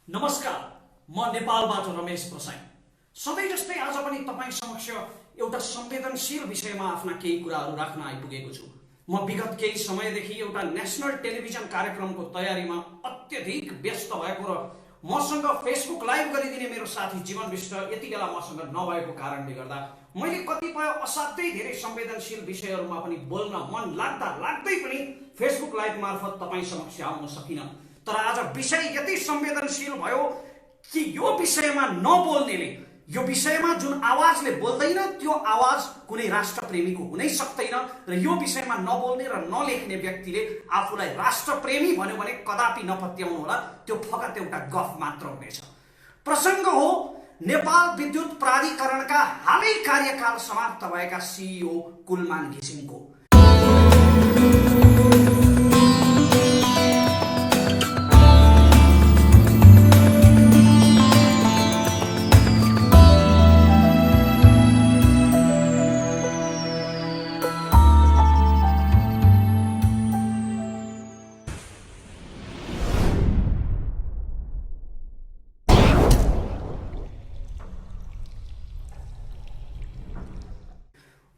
नमस्कार, म नेपालबाट रमेश प्रसाई। सधैँ जस्तै आज पनि तपाईँ समक्ष एउटा संवेदनशील विषयमा आफ्ना केही कुराहरू राख्न आइपुगेको छु। म विगत केही समयदेखि एउटा नेसनल टेलिभिजन कार्यक्रमको तयारीमा अत्यधिक व्यस्त भएको र मसँग फेसबुक लाइभ गरिदिने मेरो साथी जीवन विष्ट यति बेला मसँग नभएको कारणले गर्दा मैले कतिपय असाध्यै धेरै संवेदनशील विषयहरूमा पनि बोल्न मन लाग्दै पनि फेसबुक लाइभ मार्फत तपाईँ समक्ष आउन सकिनँ। तर आज विषय यति संवेदनशील भयो कि यो विषयमा नबोल्नेले, यो विषयमा जुन आवाजले बोल्दैन त्यो आवाज कुनै राष्ट्रप्रेमीको हुनै सक्दैन र यो विषयमा नबोल्ने र नलेख्ने व्यक्तिले आफूलाई राष्ट्रप्रेमी भन्यो भने कदापि नपत्याउनु होला, त्यो फकत एउटा गफ मात्र हुनेछ। प्रसङ्ग हो नेपाल विद्युत प्राधिकरणका हालै कार्यकाल समाप्त भएका सिइओ कुलमान घिसिङको।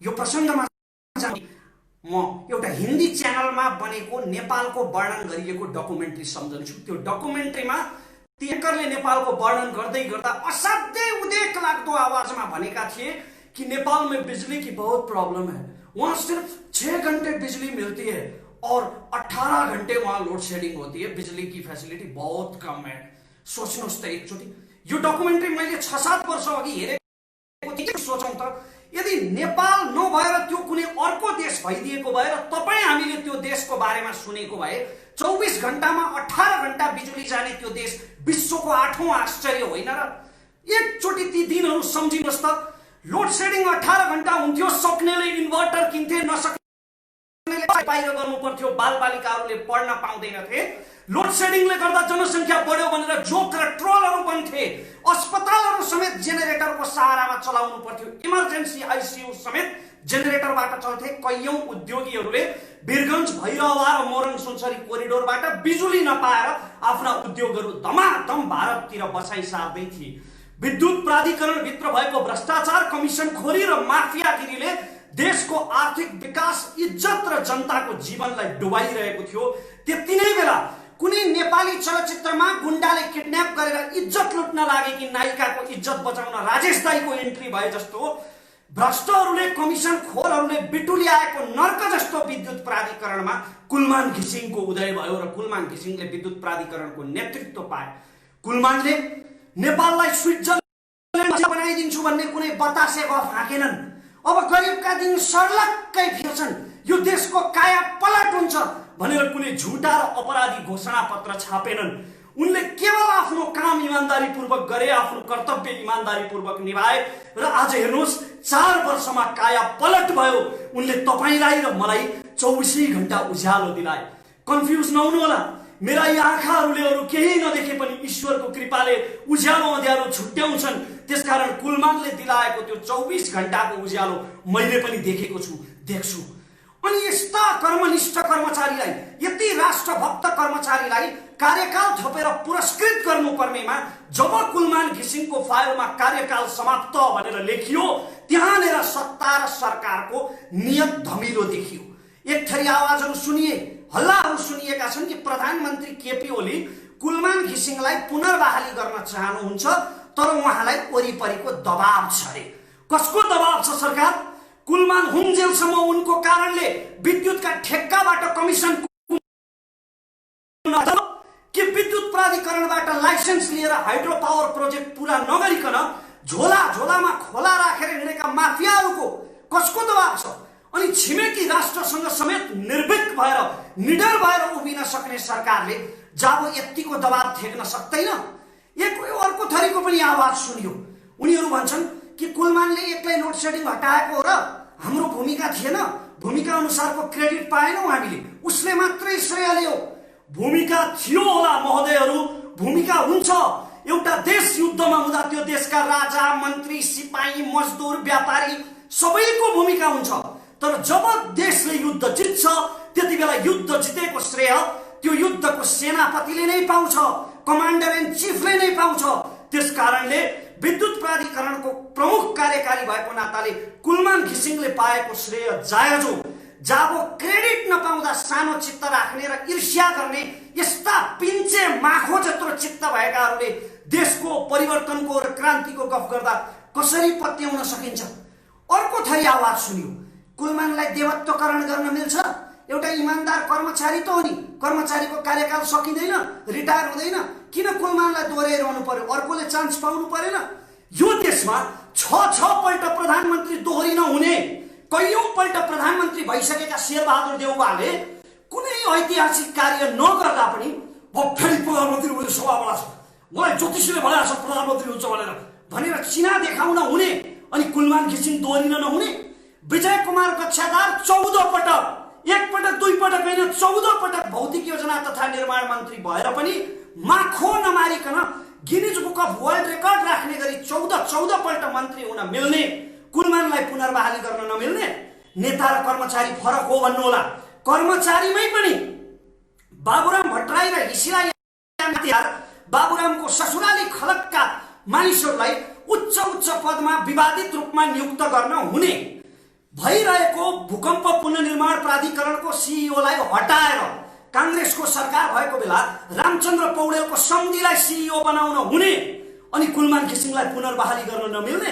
यो प्रसङ्गमा म एउटा हिन्दी च्यानलमा बनेको नेपालको वर्णन गरिएको डकुमेन्ट्री सम्झन्छु। त्यो डकुमेन्ट्रीमा ती एङ्करले नेपालको वर्णन गर्दै गर्दा असाध्यै उदेक लाग्दो आवाजमा भनेका थिए कि नेपाल में बिजली की बहुत प्रॉब्लम है, वहाँ सिर्फ 6 घंटे बिजली मिलती है और 18 घंटे वहाँ लोड शेडिंग होती है, बिजली की फैसिलिटी बहुत कम है। सोच्नुहोस् त एकचोटि, यो डकुमेन्ट्री मैले 6-7 वर्ष अघि हेरेको। सोचौँ त, यदि नेपाल नभएर त्यो कुनै अर्को देश भइदिएको भए र तपाईँ हामीले त्यो देशको बारेमा सुनेको भए 24 घण्टामा 18 घण्टा बिजुली जाने त्यो देश विश्वको 8औं आश्चर्य होइन र? एकचोटि ती दिनहरू सम्झिनुहोस् त। लोड सेडिङ 18 घण्टा हुन्थ्यो, सक्नेले इन्भर्टर किन्थे, नसक्नेले बाहिर गर्नु पर्थ्यो, बालबालिकाहरूले पढ्न पाउँदैनथे। लोड सेडिङले गर्दा जनसङ्ख्या बढ्यो भनेर जोक र ट्रोलहरू बन्थे, अस्पतालहरू समेत जेनेरेटरको सहारामा चलाउनु पर्थ्यो, इमर्जेन्सी आइसियु समेत जेनेरेटरबाट चल्थे। कैयौं उद्योगीहरूले वीरगञ्ज, भैरहवा र मोरङ सुनसरी कोरिडोरबाट बिजुली नपाएर आफ्ना उद्योगहरू धमाधम भारततिर बसाइ सार्दै थिए। विद्युत प्राधिकरणभित्र भएको भ्रष्टाचार, कमिसनखोरी र माफियागिरीले देशको आर्थिक विकास, इज्जत र जनताको जीवनलाई डुबाइरहेको थियो। त्यति नै बेला कुनै नेपाली चलचित्रमा गुण्डाले किडन्याप गरेर इज्जत लुट्न लागेकी नायिकाको इज्जत बचाउन राजेश दाईको एन्ट्री भए जस्तो भ्रष्टहरूले, कमिसन खोरहरूले बिटुल्याएको नर्क जस्तो विद्युत प्राधिकरणमा कुलमान घिसिङको उदय भयो र कुलमान घिसिङले विद्युत प्राधिकरणको नेतृत्व पाए। कुलमानले नेपाललाई स्विट्जरल्यान्ड बनाइदिन्छु भन्ने कुनै बतासे गफ हाँकेनन्। अब गरिबका दिन सर्लक्कै फिर्छन्, यो देशको काया पलट हुन्छ भनेर कुनै झुटा र अपराधी घोषणा पत्र छापेनन्। उनले केवल आफ्नो काम इमानदारीपूर्वक गरे, आफ्नो कर्तव्य इमानदारीपूर्वक निभाए र आज हेर्नुहोस् 4 वर्षमा काया पलट भयो। उनले तपाईलाई र मलाई 24 घण्टा उज्यालो दिलाए। कन्फ्युज नहुनु होला, मेरा यी आँखाहरूले अरू केही नदेखे पनि ईश्वरको कृपाले उज्यालो अँध्यारो छुट्याउँछन्। त्यसकारण कुलमानले दिलाएको त्यो 24 घण्टाको उज्यालो मैले पनि देखेको छु, देख्छु। अनि यस्ता कर्मनिष्ठ कर्मचारीलाई, यति राष्ट्रभक्त कर्मचारीलाई कार्यकाल थपेर पुरस्कृत गर्नुपर्नेमा जब कुलमान घिसिङको फाइलमा कार्यकाल समाप्त भनेर लेखियो, त्यहाँनिर सत्ता र सरकारको नियत धमिलो देखियो। एक थरी आवाजहरू सुनिए, हल्लाहरू सुनिएका छन् कि प्रधानमन्त्री केपी ओली कुलमान घिसिङलाई पुनर्बहाली गर्न चाहनुहुन्छ, तर उहाँलाई वरिपरिको दबाब छ अरे। कसको दबाब छ सरकार? कुलमान हुन्जेलसम्म उनको कारणले विद्युतका ठेक्काबाट कमिसन कि विद्युत प्राधिकरणबाट लाइसेन्स लिएर हाइड्रो पावर प्रोजेक्ट पूरा नगरिकन झोला झोलामा खोला राखेर हिँडेका माफियाहरूको कसको दबाब छ? अनि छिमेकी राष्ट्रसँग समेत निर्भीक भएर, निडर भएर उभिन सक्ने सरकारले जब यतिको दबाब थेक्न सक्दैन? एक अर्को थरीको पनि आवाज सुनियो। उनीहरू भन्छन् कि कुलमानले एक्लै लोड सेडिङ हटाएको हो र हाम्रो भूमिका थिएन, भूमिका अनुसारको क्रेडिट पाएनौँ हामीले, उसले मात्रै श्रेय लियो। भूमिका थियो होला महोदयहरू, भूमिका हुन्छ। एउटा देश युद्धमा हुँदा त्यो देशका राजा, मन्त्री, सिपाही, मजदुर, व्यापारी सबैको भूमिका हुन्छ। तर जब देशले युद्ध जित्छ त्यति बेला युद्ध जितेको श्रेय त्यो युद्धको सेनापतिले नै पाउँछ। कमान्डर इन चिफले नै पाउँछ। त्यसकारणले विद्युत प्राधिकरणको प्रमुख कार्यकारी भएको नाताले कुलमान घिसिङले पाएको श्रेय जायज हो। जाबो क्रेडिट नपाउँदा सानो चित्त राख्ने र ईर्ष्या गर्ने यस्ता पिन्चे माखो जत्रो चित्त भएकाहरूले देशको परिवर्तनको र क्रान्तिको गफ गर्दा कसरी पत्याउन सकिन्छ? अर्को थरी आवाज सुनियो, कुलमानलाई देवत्वकरण गर्न मिल्छ, एउटा इमानदार कर्मचारी त हो नि, कर्मचारीको कार्यकाल सकिँदैन, रिटायर हुँदैन, किन कुलमानलाई दोहोऱ्याइरहनु पर्यो, अर्कोले चान्स पाउनु परेन? यो देशमा 6 पल्ट प्रधानमन्त्री दोहोरिन हुने, कैयौं पल्ट प्रधानमन्त्री भइसकेका शेरबहादुर देउवाले कुनै ऐतिहासिक कार्य नगर्दा पनि फेरि प्रधानमन्त्री हुने सम्भावना छ, मलाई ज्योतिषीले भनेको छ प्रधानमन्त्री हुन्छ भनेर चिना देखाउन हुने, अनि कुलमान घिसिङ दोहोरिन नहुने? विजय कुमार कक्षादार 14 पटक, एक पटक दुई पटक होइन 14 पटक भौतिक योजना तथा निर्माण मन्त्री भएर पनि माखो नमारिकन Guinness book of world record राख्ने गरी 14 पल्ट मन्त्री हुन मिल्ने कुलमानलाई पुनर्बहाली गर्न नमिल्ने? नेता र कर्मचारी फरक हो भन्नुहोला। कर्मचारीमै पनि बाबुराम भट्टराई र हिसिलाई बाबुरामको ससुराली खलकका मानिसहरूलाई उच्च पदमा विवादित रूपमा नियुक्त गर्न हुने, भइरहेको भूकम्प पुनर्निर्माण प्राधिकरणको सीईओलाई हटाएर कांग्रेसको सरकार भएको बेला रामचन्द्र पौडेलको सम्धिलाई सीईओ बनाउन हुने, अनि कुलमान घिसिङलाई पुनर्बहाली गर्न नमिल्ने?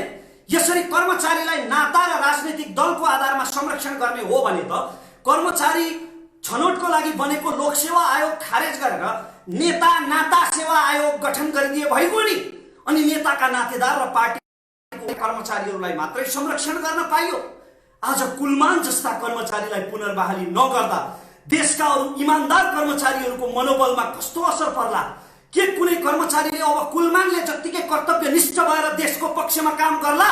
यसरी कर्मचारीलाई नाता र राजनीतिक दलको आधारमा संरक्षण गर्ने हो भने त कर्मचारी छनौटको लागि बनेको लोकसेवा आयोग खारेज गरेर नेता नाता सेवा आयोग गठन गरिदिए भइगयो नि, अनि नेताका नातेदार र पार्टीको कर्मचारीहरूलाई मात्रै संरक्षण गर्न पाइयो। आज कुलमान जस्ता कर्मचारीलाई पुनर्बहाली नगर्दा देशका अरू इमानदार कर्मचारीहरूको मनोबलमा कस्तो असर पर्ला? के कुनै कर्मचारीले अब कुलमानले जत्तिकै कर्तव्यनिष्ठ भएर देशको पक्षमा काम गर्ला?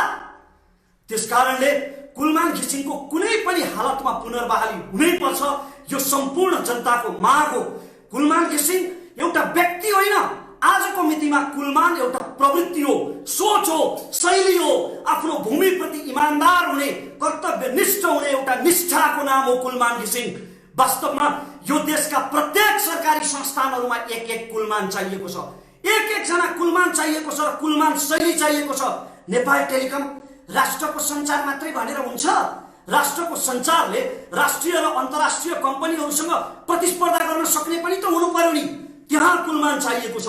त्यसकारणले कुलमान घिसिङको कुनै पनि हालतमा पुनर्बहाली हुनै पर्छ, यो सम्पूर्ण जनताको माग हो। कुलमान घिसिङ एउटा व्यक्ति होइन, आजको मितिमा कुलमान एउटा प्रवृत्ति हो, सोच हो, शैली हो, आफ्नो भूमिप्रति इमानदार हुने, कर्तव्यनिष्ठ हुने एउटा निष्ठाको नाम हो कुलमान घिसिङ। वास्तवमा यो देशका प्रत्येक सरकारी संस्थानहरूमा एक कुलमान चाहिएको छ, एक जना कुलमान चाहिएको छ र कुलमान शैली चाहिएको छ। नेपाल टेलिकम राष्ट्रको सञ्चार मात्रै भनेर हुन्छ? राष्ट्रको सञ्चारले राष्ट्रिय र अन्तर्राष्ट्रिय कम्पनीहरूसँग प्रतिस्पर्धा गर्न सक्ने पनि त हुनु पर्यो नि, त्यहाँ कुलमान चाहिएको छ।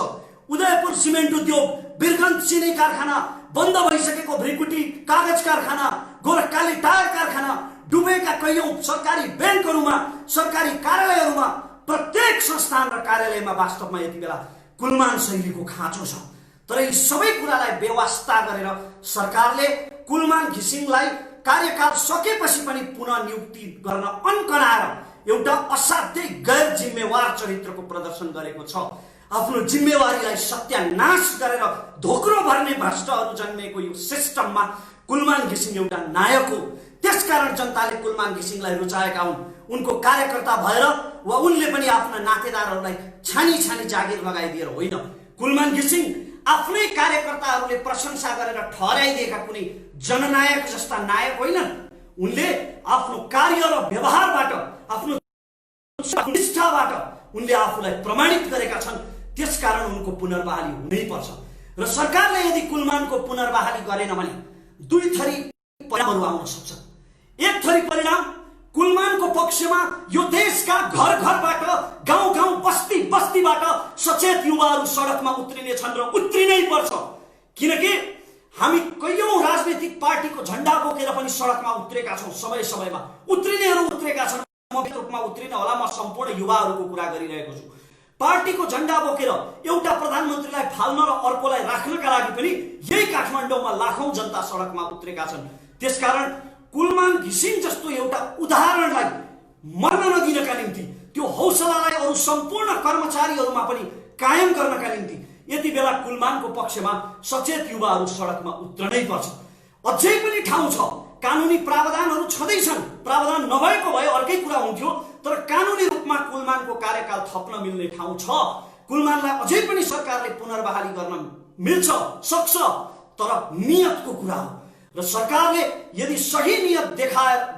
उदयपुर सिमेन्ट उद्योग, बिरगन्ज चिनी कारखाना, बन्द भइसकेको भ्रिकुटी कागज कारखाना, गोरखकाली टायर कारखाना, डुबेका कैयौं सरकारी ब्याङ्कहरूमा, सरकारी कार्यालयहरूमा, प्रत्येक संस्थान र कार्यालयमा वास्तवमा यति बेला कुलमान शैलीको खाँचो छ। तर यी सबै कुरालाई बेवास्ता गरेर सरकारले कुलमान घिसिङलाई कार्यकाल सकेपछि पनि पुनः नियुक्ति गर्न अन्कनाएर एउटा असाध्यै गैर जिम्मेवार चरित्रको प्रदर्शन गरेको छ। आफ्नो जिम्मेवारीलाई सत्यानाश गरेर धोक्रो भर्ने भ्रष्टहरू जन्मेको यो सिस्टममा कुलमान घिसिङ एउटा नायक हो। त्यसकारण जनताले कुलमान घिसिङलाई रुचाएका हुन्। उनको कार्यकर्ता भएर वा उनले पनि आफ्ना नातेदारहरूलाई छानी जागिर लगाइदिएर होइन। कुलमान घिसिङ आफ्नै कार्यकर्ताहरूले प्रशंसा गरेर ठहराइदिएका कुनै जननायक जस्ता नायक होइनन्। उनले आफ्नो कार्य र व्यवहारबाट, आफ्नो निष्ठाबाट उनले आफूलाई प्रमाणित गरेका छन्। त्यसकारण उनको पुनर्बहाली हुनै पर्छ र सरकारले यदि कुलमानको पुनर्बहाली गरेन भने दुई थरी परिणामहरू आउन सक्छ। एक थरी परिणाम कुलमानको पक्षमा यो देशका घर-घरबाट, गाउँ-गाउँ, बस्तीबाट सचेत युवाहरू सडकमा उत्रिने छन् र उत्रिनै पर्छ। किनकि हामी कैयौं राजनीतिक पार्टीको झण्डा बोकेर पनि सडकमा उत्रेका छौं, समय-समयमा उत्रिनेहरू उत्रेका छन्। म रूपमा उत्रिन होला, म सम्पूर्ण युवाहरूको कुरा गरिरहेको छु। पार्टीको झण्डा बोकेर एउटा प्रधानमन्त्रीलाई फाल्न र अर्कोलाई राख्नका लागि पनि यही काठमाडौँमा लाखौं जनता सडकमा उत्रेका छन्। त्यसकारण कुलमान घिसिङ जस्तो एउटा उदाहरणलाई मर्न नदिनका निम्ति, त्यो हौसलालाई अरू सम्पूर्ण कर्मचारीहरूमा पनि कायम गर्नका निम्ति यति बेला कुलमानको पक्षमा सचेत युवाहरू सडकमा उत्रनै पर्छ। अझै पनि ठाउँ छ, कानुनी प्रावधानहरू छँदैछन्। प्रावधान नभएको भए अर्कै कुरा हुन्थ्यो, तर कानुनी रूपमा कुलमानको कार्यकाल थप्न मिल्ने ठाउँ छ। कुलमानलाई अझै पनि सरकारले पुनर्बहाली गर्न मिल्छ, सक्छ, तर नियतको कुरा हो। र सरकारले यदि सही नियत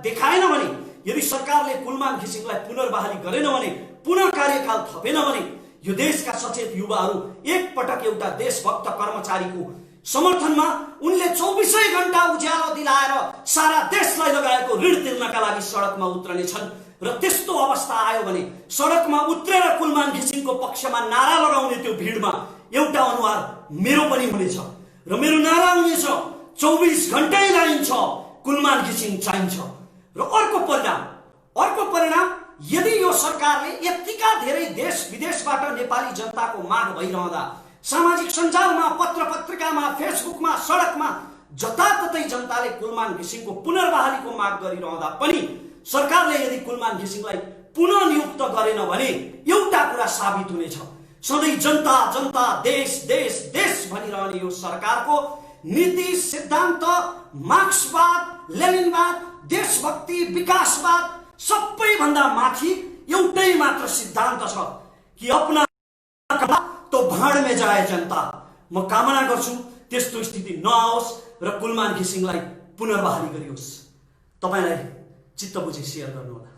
देखाएन भने, यदि सरकारले कुलमान घिसिङलाई पुनर्बहाली गरेन भने, पुनः कार्यकाल थपेन भने यो देशका सचेत युवाहरू एकपटक एउटा देशभक्त कर्मचारीको समर्थनमा उनले 24 घण्टा उज्यालो दिलाएर सारा देशलाई लगाएको ऋण तिर्नका लागि सडकमा उत्रनेछन्। र त्यस्तो अवस्था आयो भने सडकमा उत्रेर कुलमान घिसिङको पक्षमा नारा लगाउने त्यो भिडमा एउटा अनुहार मेरो पनि हुनेछ र मेरो नारा हुनेछ 24 घण्टै लाइन्छ, कुलमान घिसिङ चाहिन्छ। र अर्को परिणाम यदि यो सरकारले यतिका धेरै देश विदेशबाट नेपाली जनताको माग भइरहँदा सामाजिक सञ्जालमा, पत्र पत्रिकामा, फेसबुकमा, सडकमा जताततै जनताले कुलमान घिसिङको पुनर्बहालीको माग गरिरहँदा पनि सरकारले यदि कुलमान घिसिङलाई पुनः नियुक्त गरेन भने एउटा कुरा साबित हुनेछ, सधैँ जनता जनता, देश देश देश भनिरहने यो सरकारको नीति, सिद्धान्त, मार्क्सवाद, लेनिनवाद, देशभक्ति, विकासवाद सबैभन्दा माथि एउटै मात्र सिद्धान्त छ कि अपना तो भाड में जाए जनता। म कामना गर्छु त्यस्तो स्थिति नआओस् र कुलमान घिसिङलाई पुनर्बहाली गरियोस्। तपाईलाई चित्त बुझी शेयर गर्नुहोला।